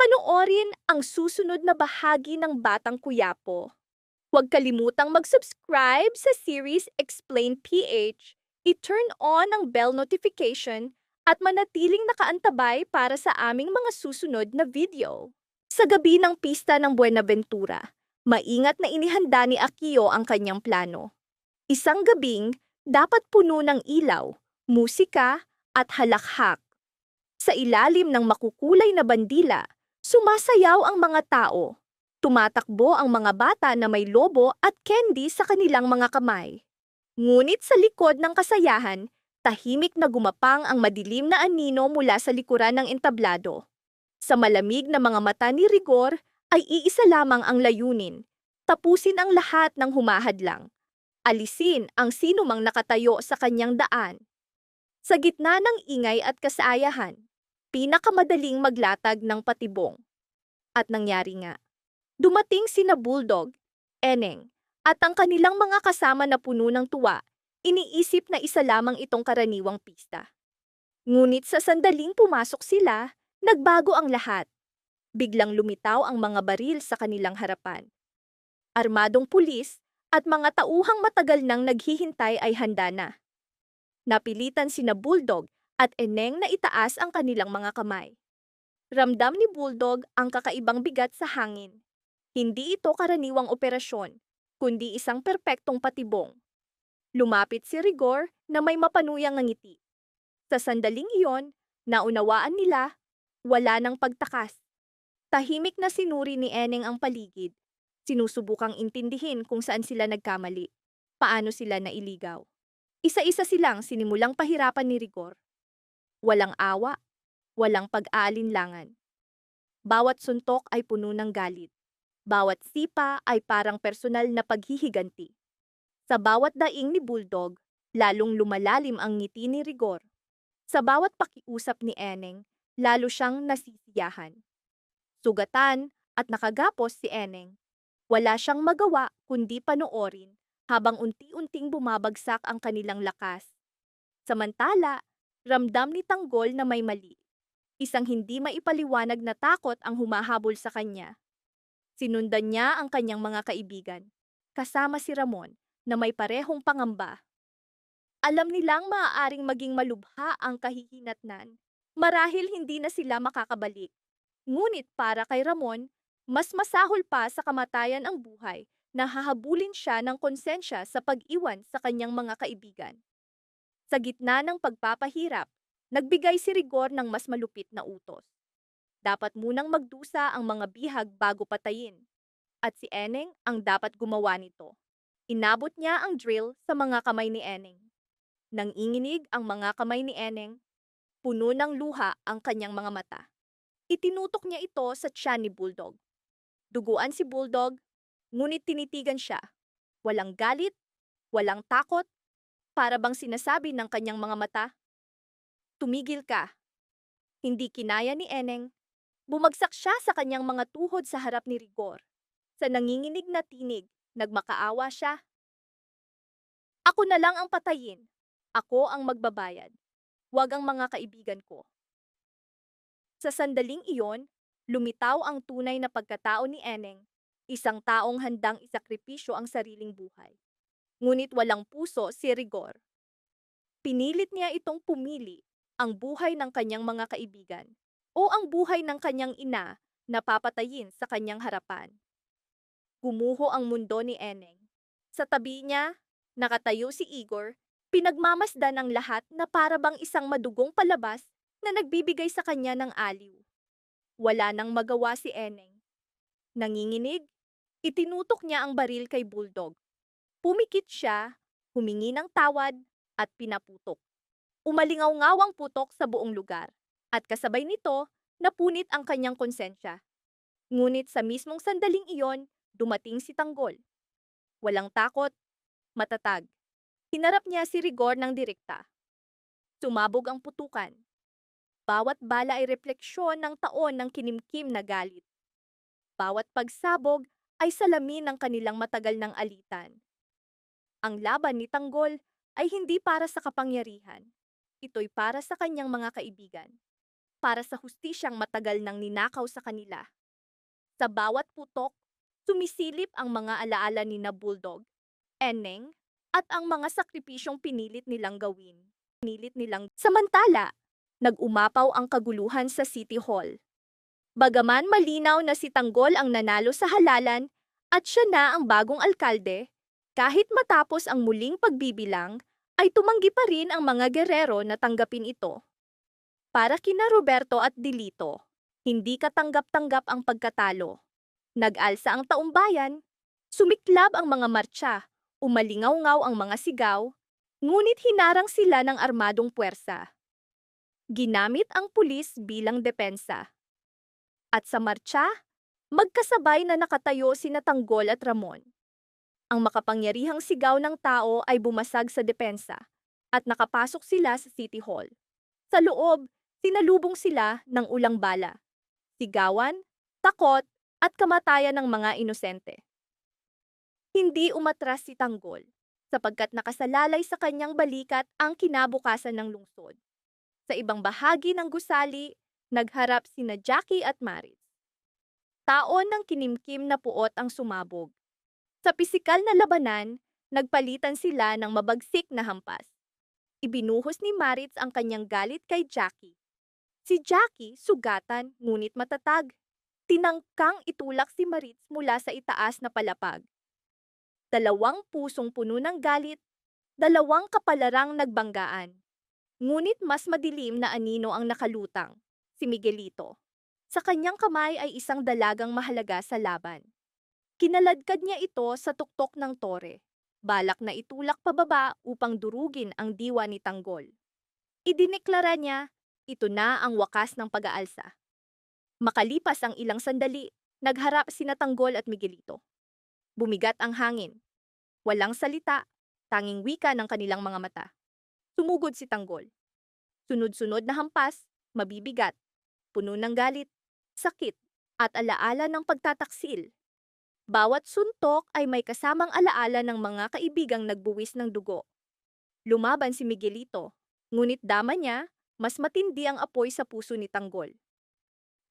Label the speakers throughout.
Speaker 1: Panoorin ang susunod na bahagi ng Batang Kuyapo. Huwag kalimutang mag-subscribe sa series Explain PH, i-turn on ang bell notification at manatiling nakaantabay para sa aming mga susunod na video. Sa gabi ng pista ng Buenaventura, maingat na inihanda ni Akio ang kanyang plano. Isang gabing dapat puno ng ilaw, musika at halakhak. Sa ilalim ng makukulay na bandila, sumasayaw ang mga tao. Tumatakbo ang mga bata na may lobo at candy sa kanilang mga kamay. Ngunit sa likod ng kasayahan, tahimik na gumapang ang madilim na anino mula sa likuran ng entablado. Sa malamig na mga mata ni Rigor ay iisa lamang ang layunin. Tapusin ang lahat ng humahadlang. Alisin ang sinumang nakatayo sa kanyang daan. Sa gitna ng ingay at kasayahan, pinakamadaling maglatag ng patibong. At nangyari nga. Dumating sina Bulldog, Eneng, at ang kanilang mga kasama na puno ng tuwa, iniisip na isa lamang itong karaniwang pista. Ngunit sa sandaling pumasok sila, nagbago ang lahat. Biglang lumitaw ang mga baril sa kanilang harapan. Armadong pulis at mga tauhang matagal nang naghihintay ay handa na. Napilitan sina Bulldog at Eneng na itaas ang kanilang mga kamay. Ramdam ni Bulldog ang kakaibang bigat sa hangin. Hindi ito karaniwang operasyon, kundi isang perpektong patibong. Lumapit si Rigor na may mapanuyang ngiti. Sa sandaling iyon, naunawaan nila, wala ng pagtakas. Tahimik na sinuri ni Eneng ang paligid. Sinusubukang intindihin kung saan sila nagkamali, paano sila nailigaw. Isa-isa silang sinimulang pahirapan ni Rigor. Walang awa, walang pag-aalinlangan. Bawat suntok ay puno ng galit. Bawat sipa ay parang personal na paghihiganti. Sa bawat daing ni Bulldog, lalong lumalalim ang ngiti ni Rigor. Sa bawat pakiusap ni Eneng, lalo siyang nasisiyahan. Sugatan at nakagapos si Eneng. Wala siyang magawa kundi panoorin habang unti-unting bumabagsak ang kanilang lakas. Samantala, ramdam ni Tanggol na may mali. Isang hindi maipaliwanag na takot ang humahabol sa kanya. Sinundan niya ang kanyang mga kaibigan, kasama si Ramon na may parehong pangamba. Alam nilang maaaring maging malubha ang kahihinatnan. Marahil hindi na sila makakabalik. Ngunit para kay Ramon, mas masahol pa sa kamatayan ang buhay na hahabulin siya ng konsensya sa pag-iwan sa kanyang mga kaibigan. Sa gitna ng pagpapahirap, nagbigay si Rigor ng mas malupit na utos. Dapat munang magdusa ang mga bihag bago patayin, at si Eneng ang dapat gumawa nito. Inabot niya ang drill sa mga kamay ni Eneng. Nanginginig ang mga kamay ni Eneng, puno ng luha ang kanyang mga mata. Itinutok niya ito sa tiyan ni Bulldog. Duguan si Bulldog, ngunit tinitigan siya. Walang galit, walang takot, para bang sinasabi ng kanyang mga mata, "Tumigil ka." Hindi kinaya ni Eneng. Bumagsak siya sa kanyang mga tuhod sa harap ni Rigor. Sa nanginginig na tinig, nagmakaawa siya. "Ako na lang ang patayin. Ako ang magbabayad. Huwag ang mga kaibigan ko." Sa sandaling iyon, lumitaw ang tunay na pagkatao ni Eneng, isang taong handang isakripisyo ang sariling buhay. Ngunit walang puso si Rigor. Pinilit niya itong pumili ang buhay ng kanyang mga kaibigan o ang buhay ng kanyang ina na papatayin sa kanyang harapan. Gumuho ang mundo ni Eneng. Sa tabi niya, nakatayo si Igor, pinagmamasdan ng lahat na para bang isang madugong palabas na nagbibigay sa kanya ng aliw. Wala nang magawa si Eneng. Nanginginig, itinutok niya ang baril kay Bulldog. Pumikit siya, humingi ng tawad, at pinaputok. Umalingaw-ngaw ang putok sa buong lugar, at kasabay nito, napunit ang kanyang konsensya. Ngunit sa mismong sandaling iyon, dumating si Tanggol. Walang takot, matatag. Hinarap niya si Rigor ng direkta. Sumabog ang putukan. Bawat bala ay refleksyon ng taon ng kinimkim na galit. Bawat pagsabog ay salamin ng kanilang matagal ng alitan. Ang laban ni Tanggol ay hindi para sa kapangyarihan. Ito'y para sa kanyang mga kaibigan. para sa hustisyang matagal nang ninakaw sa kanila. Sa bawat putok, sumisilip ang mga alaala ni na Bulldog, Eneng, at ang mga sakripisyong pinilit nilang gawin. Samantala, nag-umapaw ang kaguluhan sa City Hall. Bagaman malinaw na si Tanggol ang nanalo sa halalan at siya na ang bagong alkalde, kahit matapos ang muling pagbibilang, ay tumanggi pa rin ang mga gerero na tanggapin ito. Para kina Roberto at Dilito, hindi katanggap-tanggap ang pagkatalo. Nag-alsa ang taumbayan, sumiklab ang mga martsa, umalingaw-ngaw ang mga sigaw, ngunit hinarang sila ng armadong puwersa. Ginamit ang pulis bilang depensa. At sa martsa, magkasabay na nakatayo sina Tanggol at Ramon. Ang makapangyarihang sigaw ng tao ay bumasag sa depensa at nakapasok sila sa City Hall. Sa loob, sinalubong sila ng ulang bala, sigawan, takot, at kamatayan ng mga inosente. Hindi umatras si Tanggol sapagkat nakasalalay sa kanyang balikat ang kinabukasan ng lungsod. Sa ibang bahagi ng gusali, nagharap sina Jackie at Maris. Taon ng kinimkim na puot ang sumabog. Sa pisikal na labanan, nagpalitan sila ng mabagsik na hampas. Ibinuhos ni Maritz ang kanyang galit kay Jackie. Si Jackie, sugatan, ngunit matatag. Tinangkang itulak si Maritz mula sa itaas na palapag. Dalawang pusong puno ng galit, dalawang kapalarang nagbanggaan. Ngunit mas madilim na anino ang nakalutang, si Miguelito. Sa kanyang kamay ay isang dalagang mahalaga sa laban. Kinaladkad niya ito sa tuktok ng tore, balak na itulak pababa upang durugin ang diwa ni Tanggol. Idineklara niya, ito na ang wakas ng pag-aalsa. Makalipas ang ilang sandali, nagharap sina Tanggol at Miguelito. Bumigat ang hangin. Walang salita, tanging wika ng kanilang mga mata. Sumugod si Tanggol. Sunod-sunod na hampas, mabibigat, puno ng galit, sakit, at alaala ng pagtataksil. Bawat suntok ay may kasamang alaala ng mga kaibigang nagbuwis ng dugo. Lumaban si Miguelito, ngunit dama niya, mas matindi ang apoy sa puso ni Tanggol.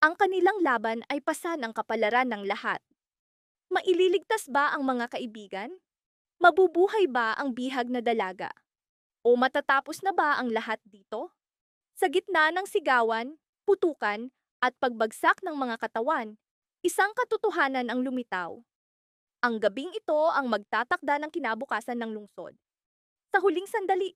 Speaker 1: Ang kanilang laban ay pasan ang kapalaran ng lahat. Maililigtas ba ang mga kaibigan? Mabubuhay ba ang bihag na dalaga? O matatapos na ba ang lahat dito? Sa gitna ng sigawan, putukan, at pagbagsak ng mga katawan, isang katotohanan ang lumitaw. Ang gabing ito ang magtatakda ng kinabukasan ng lungsod. Sa huling sandali,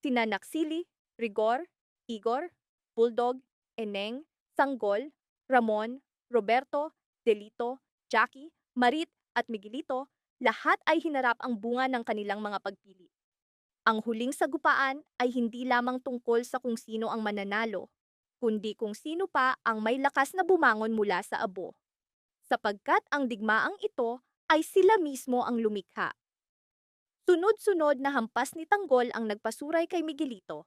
Speaker 1: sina Naksili, Rigor, Igor, Bulldog, Eneng, Sanggol, Ramon, Roberto, Delito, Jackie, Marit at Miguelito, lahat ay hinarap ang bunga ng kanilang mga pagpili. Ang huling sagupaan ay hindi lamang tungkol sa kung sino ang mananalo, kundi kung sino pa ang may lakas na bumangon mula sa abo. Sapagkat ang digmaang ito ay sila mismo ang lumikha. Sunod-sunod na hampas ni Tanggol ang nagpasuray kay Miguelito.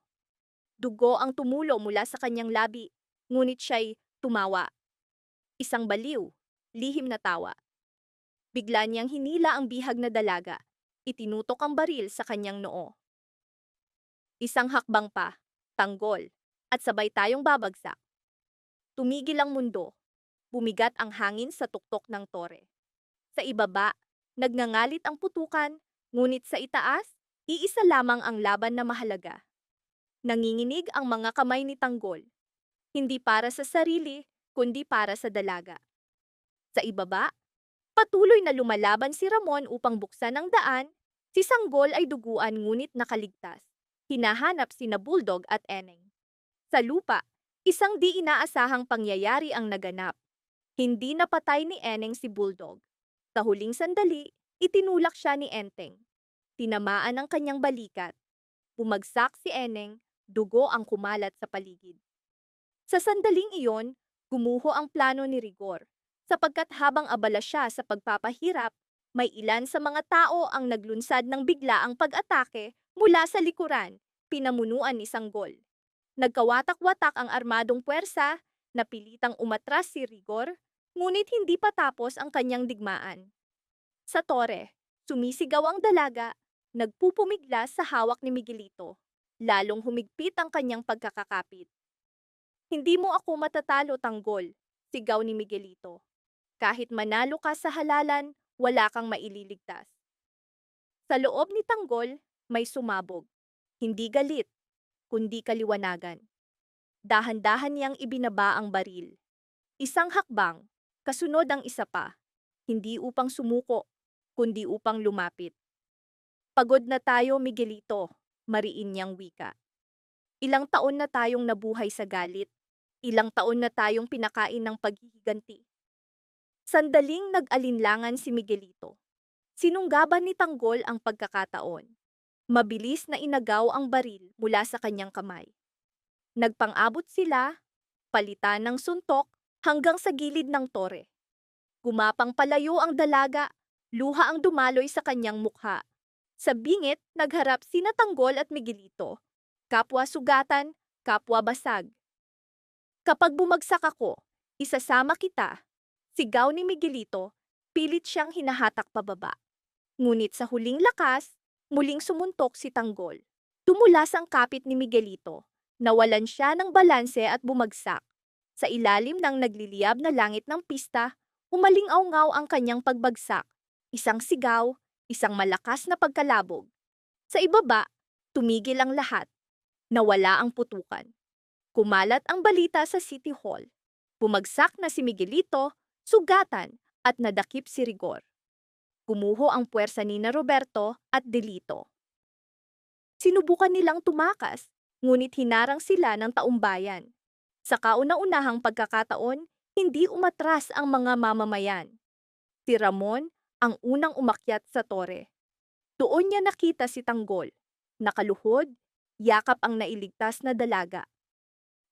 Speaker 1: Dugo ang tumulo mula sa kanyang labi, ngunit siya'y tumawa. Isang baliw, lihim na tawa. Bigla niyang hinila ang bihag na dalaga, itinutok ang baril sa kanyang noo. Isang hakbang pa, Tanggol, at sabay tayong babagsak. Tumigil ang mundo, bumigat ang hangin sa tuktok ng tore. Sa ibaba, nagngangalit ang putukan, ngunit sa itaas, iisa lamang ang laban na mahalaga. Nanginginig ang mga kamay ni Tanggol, hindi para sa sarili, kundi para sa dalaga. Sa ibaba, patuloy na lumalaban si Ramon upang buksan ang daan, si Sanggol ay duguan ngunit nakaligtas. Hinahanap sina Bulldog at Eneng. Sa lupa, isang di inaasahang pangyayari ang naganap. Hindi napatay ni Eneng si Bulldog. Sa huling sandali, itinulak siya ni Enteng. Tinamaan ang kanyang balikat. Bumagsak si Eneng, dugo ang kumalat sa paligid. Sa sandaling iyon, gumuho ang plano ni Rigor, sapagkat habang abala siya sa pagpapahirap, may ilan sa mga tao ang naglunsad ng biglaang pag-atake mula sa likuran, pinamunuan ni Sanggol. Nagkawatak-watak ang armadong puwersa, napilitang umatras si Rigor, ngunit hindi pa tapos ang kanyang digmaan. Sa tore, sumisigaw ang dalaga, nagpupumiglas sa hawak ni Miguelito, lalong humigpit ang kanyang pagkakakapit. Hindi mo ako matatalo, Tanggol, sigaw ni Miguelito. Kahit manalo ka sa halalan, wala kang maililigtas. Sa loob ni Tanggol, may sumabog. Hindi galit, kundi kaliwanagan. Dahan-dahan niyang ibinaba ang baril. Isang hakbang, kasunod ang isa pa. Hindi upang sumuko, kundi upang lumapit. Pagod na tayo, Miguelito, mariin niyang wika. Ilang taon na tayong nabuhay sa galit. Ilang taon na tayong pinakain ng paghihiganti. Sandaling nag-alinlangan si Miguelito. Sinunggaban ni Tanggol ang pagkakataon. Mabilis na inagaw ang baril mula sa kanyang kamay. Nagpang-abot sila, palitan ng suntok hanggang sa gilid ng tore. Gumapang palayo ang dalaga, luha ang dumaloy sa kanyang mukha. Sa bingit, nagharap sina Tanggol at Miguelito. Kapwa sugatan, kapwa basag. Kapag bumagsak ako, isasama kita. Sigaw ni Miguelito, pilit siyang hinahatak pababa. Ngunit sa huling lakas, muling sumuntok si Tanggol. Tumulas ang kapit ni Miguelito. Nawalan siya ng balanse at bumagsak. Sa ilalim ng nagliliyab na langit ng pista, umaling-awngaw ang kanyang pagbagsak. Isang sigaw, isang malakas na pagkalabog. Sa ibaba, tumigil ang lahat. Nawala ang putukan. Kumalat ang balita sa City Hall. Bumagsak na si Miguelito, sugatan at nadakip si Rigor. Gumuho ang puwersa ni Roberto at Delito. Sinubukan nilang tumakas, ngunit hinarang sila ng taumbayan. Sa kauna-unahang pagkakataon, hindi umatras ang mga mamamayan. Si Ramon ang unang umakyat sa tore. Doon niya nakita si Tanggol. Nakaluhod, yakap ang nailigtas na dalaga.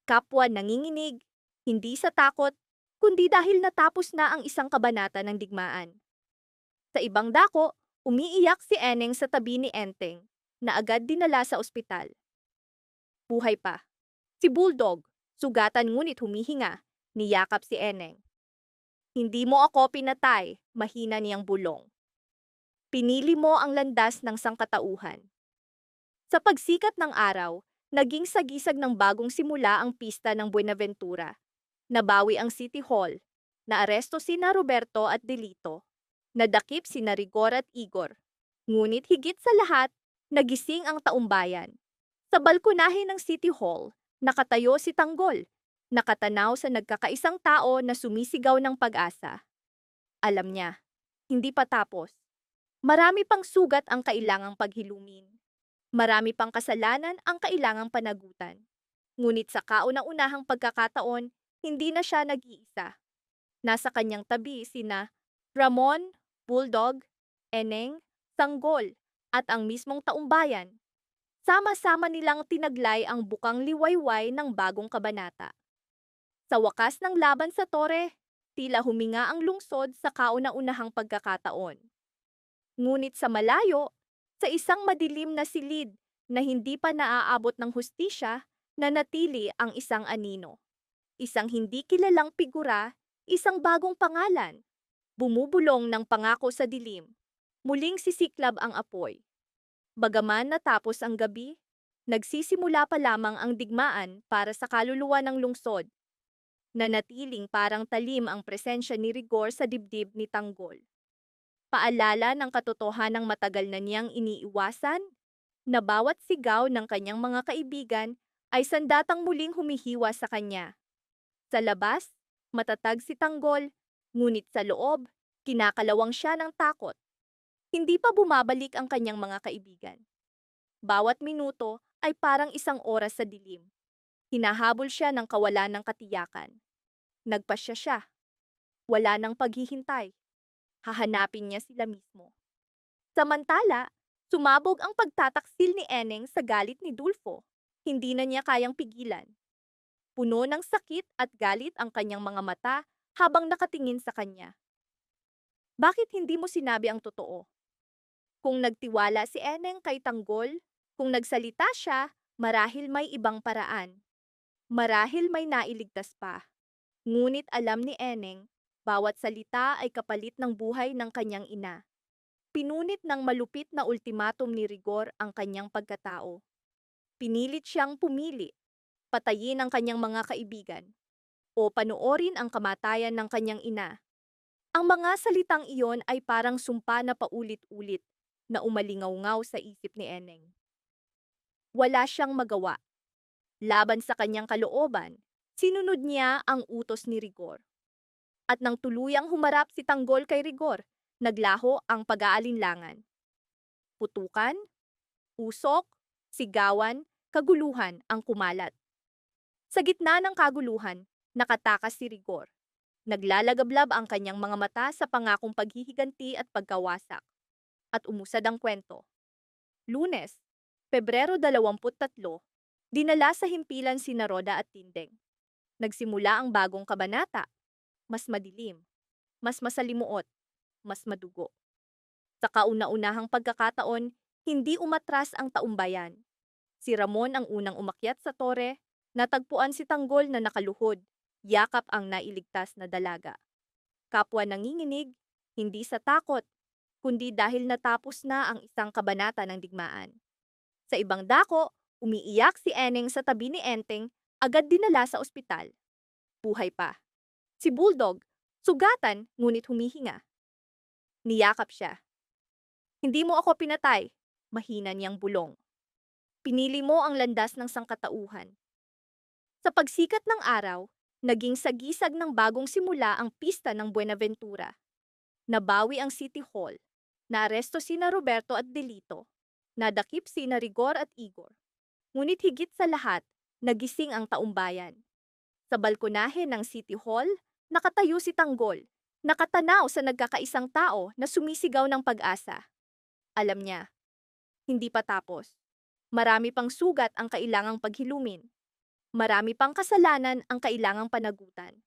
Speaker 1: Kapwa nanginginig, hindi sa takot, kundi dahil natapos na ang isang kabanata ng digmaan. Sa ibang dako, umiiyak si Eneng sa tabi ni Enteng, na agad dinala sa ospital. Buhay pa. Si Bulldog, sugatan ngunit humihinga, niyakap si Eneng. Hindi mo ako pinatay, mahina niyang bulong. Pinili mo ang landas ng sangkatauhan. Sa pagsikat ng araw, naging sagisag ng bagong simula ang pista ng Buenaventura. Nabawi ang City Hall, naaresto sina Roberto at Delito, nadakip sina Rigor at Igor. Ngunit higit sa lahat, nagising ang taumbayan. Sa balkonahe ng City Hall, nakatayo si Tanggol, nakatanaw sa nagkakaisang tao na sumisigaw ng pag-asa. Alam niya, hindi pa tapos. Marami pang sugat ang kailangang paghilumin. Marami pang kasalanan ang kailangang panagutan. Ngunit sa kauna-unahang pagkakataon, hindi na siya nag-iisa. Nasa kanyang tabi sina Ramon, Bulldog, Eneng, Tanggol, at ang mismong taumbayan. Sama-sama nilang tinaglay ang bukang liwayway ng bagong kabanata. Sa wakas ng laban sa tore, tila huminga ang lungsod sa kauna-unahang pagkakataon. Ngunit sa malayo, sa isang madilim na silid na hindi pa naaabot ng hustisya, nanatili ang isang anino. Isang hindi kilalang figura, isang bagong pangalan. Bumubulong ng pangako sa dilim. Muling sisiklab ang apoy. Bagaman natapos ang gabi, nagsisimula pa lamang ang digmaan para sa kaluluwa ng lungsod. Nanatiling parang talim ang presensya ni Rigor sa dibdib ni Tanggol. Paalala ng katotohanang matagal na niyang iniiwasan, na bawat sigaw ng kanyang mga kaibigan ay sandatang muling humihiwa sa kanya. Sa labas, matatag si Tanggol, ngunit sa loob, kinakalawang siya ng takot. Hindi pa bumabalik ang kanyang mga kaibigan. Bawat minuto ay parang isang oras sa dilim. Hinahabol siya ng kawalan ng katiyakan. Nagpasya siya. Wala nang paghihintay. Hahanapin niya sila mismo. Samantala, sumabog ang pagtataksil ni Eneng sa galit ni Dulfo. Hindi na niya kayang pigilan. Puno ng sakit at galit ang kanyang mga mata habang nakatingin sa kanya. Bakit hindi mo sinabi ang totoo? Kung nagtiwala si Eneng kay Tanggol, kung nagsalita siya, marahil may ibang paraan. Marahil may nailigtas pa. Ngunit alam ni Eneng, bawat salita ay kapalit ng buhay ng kanyang ina. Pinunit ng malupit na ultimatum ni Rigor ang kanyang pagkatao. Pinilit siyang pumili. patayin ang kanyang mga kaibigan, o panoorin ang kamatayan ng kanyang ina. Ang mga salitang iyon ay parang sumpa na paulit-ulit na umalingaw-ngaw sa isip ni Eneng. Wala siyang magawa. Laban sa kanyang kalooban, sinunod niya ang utos ni Rigor. At nang tuluyang humarap si Tanggol kay Rigor, naglaho ang pag-aalinlangan. Putukan, usok, sigawan, kaguluhan ang kumalat. Sa gitna ng kaguluhan, nakatakas si Rigor. Naglalagablab ang kanyang mga mata sa pangakong paghihiganti at pagkawasak. At umusad ang kwento. Lunes, Pebrero 23, dinala sa himpilan sina Roda at Tindeng. Nagsimula ang bagong kabanata. Mas madilim, mas masalimuot, mas madugo. Sa kauna-unahang pagkakataon, hindi umatras ang taumbayan. Si Ramon ang unang umakyat sa tore, natagpuan si Tanggol na nakaluhod, yakap ang nailigtas na dalaga. Kapwa nanginginig, hindi sa takot, kundi dahil natapos na ang isang kabanata ng digmaan. Sa ibang dako, umiiyak si Eneng sa tabi ni Enteng, agad dinala sa ospital. Buhay pa. Si Bulldog, sugatan ngunit humihinga. Niyakap siya. Hindi mo ako pinatay, mahina niyang bulong. Pinili mo ang landas ng sangkatauhan. Sa pagsikat ng araw, naging sagisag ng bagong simula ang pista ng Buenaventura. Nabawi ang City Hall. Naaresto sina Roberto at Delito. Nadakip sina Rigor at Igor. Ngunit higit sa lahat, nagising ang taumbayan. Sa balkonahe ng City Hall, nakatayo si Tanggol, nakatanaw sa nagkakaisang tao na sumisigaw ng pag-asa. Alam niya, hindi pa tapos. Marami pang sugat ang kailangang paghilumin. Marami pang kasalanan ang kailangang panagutan.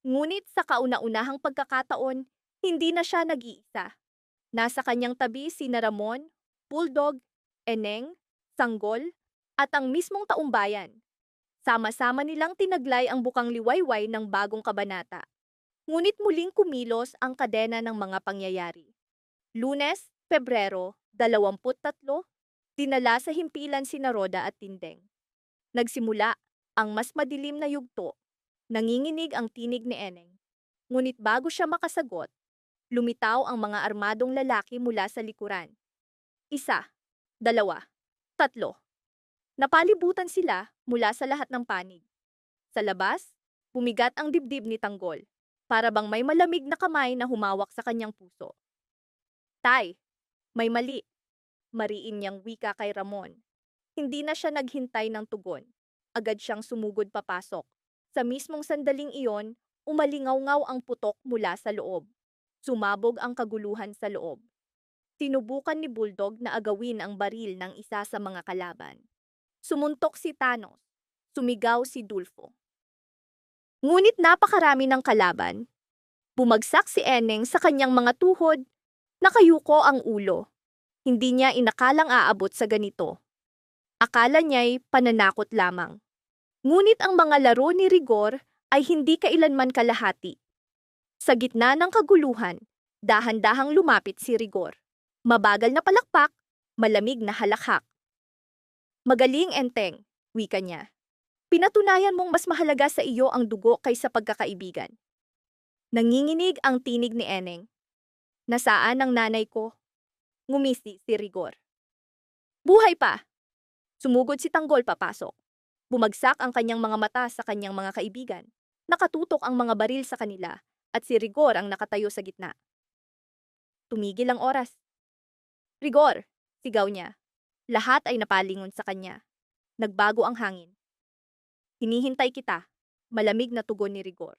Speaker 1: Ngunit sa kauna-unahang pagkakataon, hindi na siya nag-iisa. Nasa kanyang tabi sina Ramon, Bulldog, Eneng, Sanggol, at ang mismong taumbayan. Sama-sama nilang tinaglay ang bukang liwayway ng bagong kabanata. Ngunit muling kumilos ang kadena ng mga pangyayari. Lunes, Pebrero 23, dinala sa himpilan sina Roda at Tindeng. Nagsimula ang mas madilim na yugto. Nanginginig ang tinig ni Eneng. Ngunit bago siya makasagot, lumitaw ang mga armadong lalaki mula sa likuran. 1, 2, 3. Napalibutan sila mula sa lahat ng panig. Sa labas, bumigat ang dibdib ni Tanggol, para bang may malamig na kamay na humawak sa kanyang puso. Tay, may mali. Mariin niyang wika kay Ramon. Hindi na siya naghintay ng tugon. Agad siyang sumugod papasok. Sa mismong sandaling iyon, umalingaw-ngaw ang putok mula sa loob. Sumabog ang kaguluhan sa loob. Sinubukan ni Bulldog na agawin ang baril ng isa sa mga kalaban. Sumuntok si Thanos. Sumigaw si Dulfo. Ngunit napakarami ng kalaban. Bumagsak si Eneng sa kanyang mga tuhod. Nakayuko ang ulo. Hindi niya inakalang aabot sa ganito. Akala niya'y pananakot lamang. Ngunit ang mga laro ni Rigor ay hindi kailanman kalahati. Sa gitna ng kaguluhan, dahan-dahang lumapit si Rigor. Mabagal na palakpak, malamig na halakhak. Magaling, Enteng, wika niya. Pinatunayan mong mas mahalaga sa iyo ang dugo kaysa pagkakaibigan. Nanginginig ang tinig ni Eneng. Nasaan ang nanay ko? Ngumisi si Rigor. Buhay pa! Sumugod si Tanggol papasok. Bumagsak ang kanyang mga mata sa kanyang mga kaibigan. Nakatutok ang mga baril sa kanila at si Rigor ang nakatayo sa gitna. Tumigil ang oras. Rigor! Sigaw niya. Lahat ay napalingon sa kanya. Nagbago ang hangin. Hinihintay kita. Malamig na tugon ni Rigor.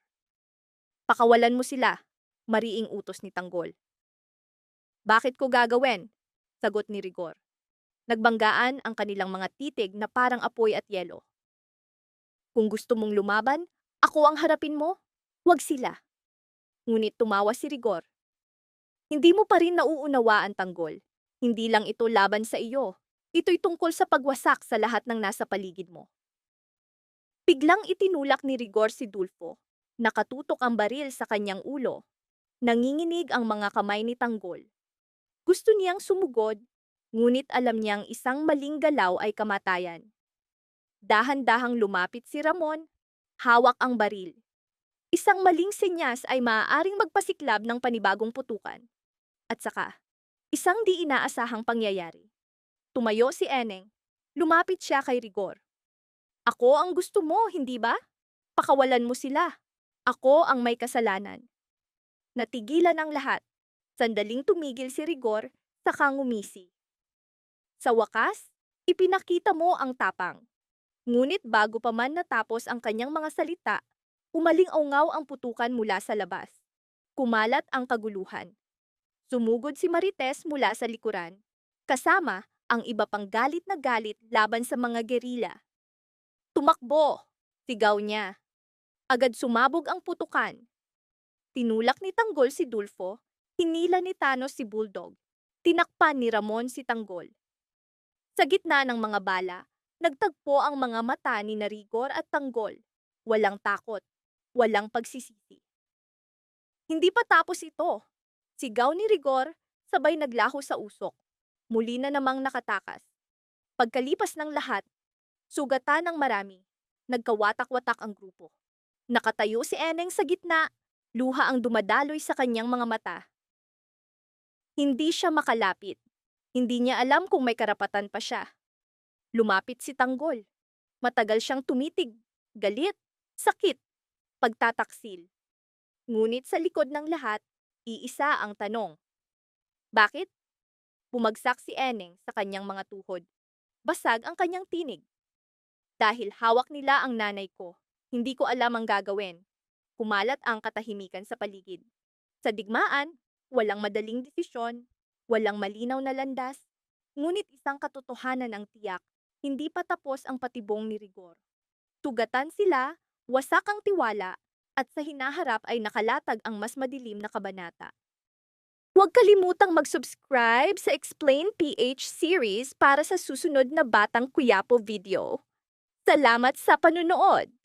Speaker 1: Pakawalan mo sila. Mariing utos ni Tanggol. Bakit ko gagawin? Sagot ni Rigor. Nagbanggaan ang kanilang mga titig na parang apoy at yelo. Kung gusto mong lumaban, ako ang harapin mo. Huwag sila. Ngunit tumawa si Rigor. Hindi mo pa rin nauunawaan, Tanggol. Hindi lang ito laban sa iyo. Ito'y tungkol sa pagwasak sa lahat ng nasa paligid mo. Biglang itinulak ni Rigor si Dulfo. Nakatutok ang baril sa kanyang ulo. Nanginginig ang mga kamay ni Tanggol. Gusto niyang sumugod, ngunit alam niyang isang maling galaw ay kamatayan. Dahan-dahang lumapit si Ramon, hawak ang baril. Isang maling senyas ay maaaring magpasiklab ng panibagong putukan. At saka, isang di inaasahang pangyayari. Tumayo si Eneng. Lumapit siya kay Rigor. Ako ang gusto mo, hindi ba? Pakawalan mo sila. Ako ang may kasalanan. Natigilan ang lahat. Sandaling tumigil si Rigor, saka ngumisi. Sa wakas, ipinakita mo ang tapang. Ngunit bago pa man natapos ang kanyang mga salita, umaling-aungaw ang putukan mula sa labas. Kumalat ang kaguluhan. Sumugod si Marites mula sa likuran, kasama ang iba pang galit na galit laban sa mga gerila. Tumakbo! Sigaw niya. Agad sumabog ang putukan. Tinulak ni Tanggol si Dulfo, hinila ni Thanos si Bulldog, tinakpan ni Ramon si Tanggol. Sa gitna ng mga bala, nagtagpo ang mga mata ni Rigor at Tanggol. Walang takot, walang pagsisisi. Hindi pa tapos ito. Sigaw ni Rigor, sabay naglaho sa usok. Muli na namang nakatakas. Pagkalipas ng lahat, sugatan ng marami. Nagkawatak-watak ang grupo. Nakatayo si Eneng sa gitna, luha ang dumadaloy sa kanyang mga mata. Hindi siya makalapit. Hindi niya alam kung may karapatan pa siya. Lumapit si Tanggol. Matagal siyang tumitig, galit, sakit, pagtataksil. Ngunit sa likod ng lahat, iisa ang tanong. Bakit? Bumagsak si Eneng sa kanyang mga tuhod. Basag ang kanyang tinig. Dahil hawak nila ang nanay ko, hindi ko alam ang gagawin. Kumalat ang katahimikan sa paligid. Sa digmaan, walang madaling desisyon, walang malinaw na landas, ngunit isang katotohanan ang tiyak, hindi pa tapos ang patibong ni Rigor. Tugatan sila, wasak ang tiwala, at sa hinaharap ay nakalatag ang mas madilim na kabanata. Huwag kalimutang mag-subscribe sa Explain PH series para sa susunod na Batang Quiapo video. Salamat sa panunood!